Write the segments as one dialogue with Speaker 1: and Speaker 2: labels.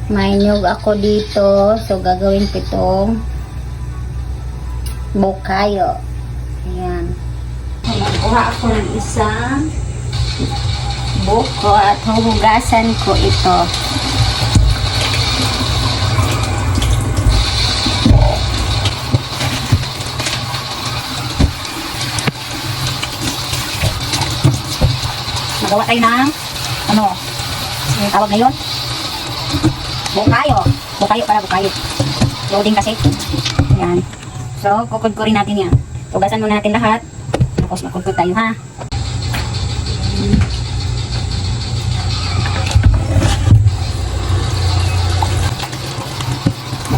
Speaker 1: May nyug ako dito. So, gagawin ko itong bukayo. Ayan. Magkuha ako ng isang buko at huhugasan ko ito. Magawa tayo ng ano? Yung tawag ngayon? Bukayo. Bukayo para bukayo. Loading kasi. Ayan. So, kukudkurin natin yan. Hugasan muna natin lahat. Tapos makudkud tayo ha.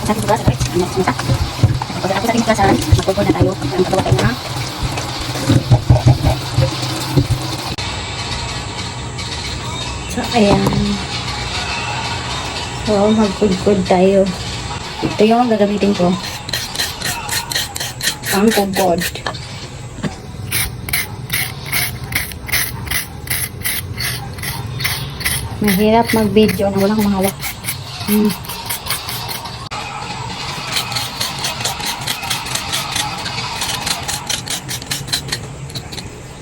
Speaker 1: Tapos natin hugasan. Tapos natin hugasan. Makudkud na tayo. Magawa tayo na. So, ayan. So, magkudkod tayo. Ito yung gagamitin ko. Ang kudkod. Mahirap mag-video na walang mahawak.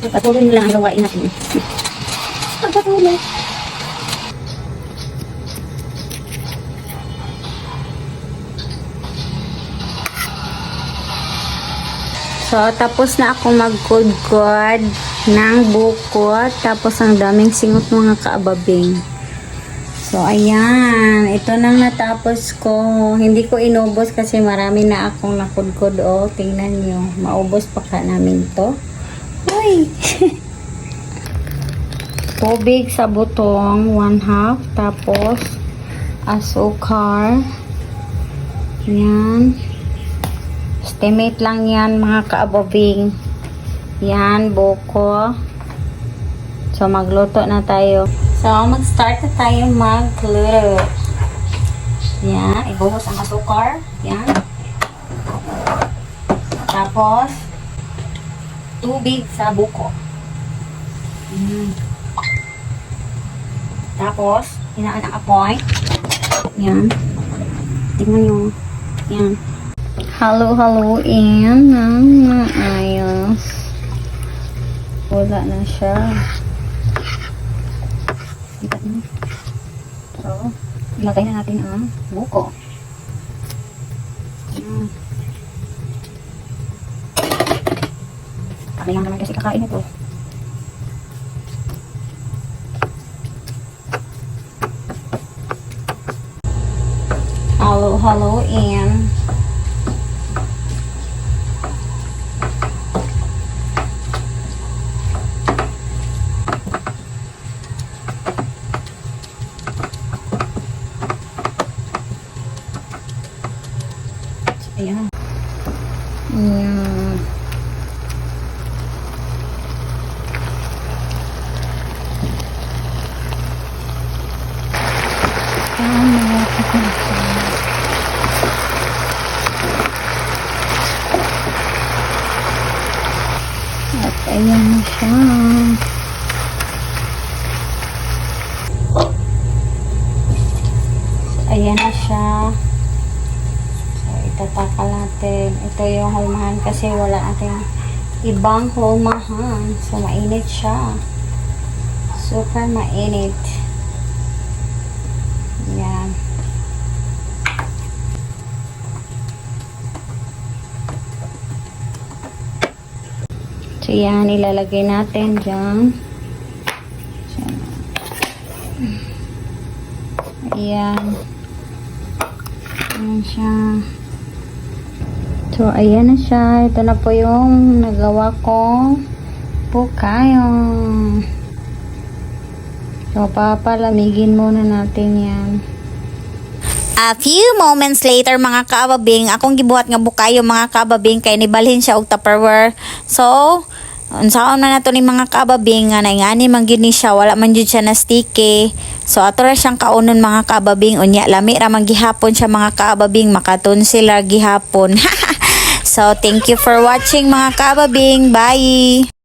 Speaker 1: Patuloy na lang ang gawain natin. Patuloy. So, tapos na ako magkudkod ng buko. Tapos, ang daming singot mga kaababing. So, ayan. Ito nang natapos ko. Hindi ko inubos kasi marami na akong nakudkod. O, tingnan nyo. Maubos pa ka namin to. Uy! Tubig sa butong, 1/2. Tapos, asukar. Yan. Estimate lang yan mga kaababing. Yan, buko. So, magluto na tayo. So, mag-start na tayo magluto. Yan, ibuhos ang asukar. Yan. Tapos, tubig sa buko. Yan. Tapos, hinaan ang apoy. Yan. Tingnan nyo. Yan. Halo-haloin ng maayos. Wala na siya. So, ilagay na natin ang buko. Kami lang naman kasi kakain ito. Halo-haloin. Ayan. Ayan. At ayan na siya. Ayan na siya. Tatakal natin. Ito yung hulmahan kasi wala ating ibang hulmahan. So, mainit siya. Super mainit. Yan. So, yan. Ilalagay natin dyan. Ayan. Ayan siya. So, ayan na siya. Ito na po yung nagawa kong bukayo. So, papalamigin muna natin yan.
Speaker 2: A few moments later mga kaababing, akong gibuhat nga bukayo mga kaababing kay nibalhin siya og Tupperware. So, unsaon man nato ni mga kaababing nga naingani man gyud ni siya, wala man gyud siya na sticky. So ato ra siyang kaunon mga kaababing, unya lami ra man gihapon siya mga kaababing, makaton sila gihapon. So thank you for watching mga kaababing. Bye.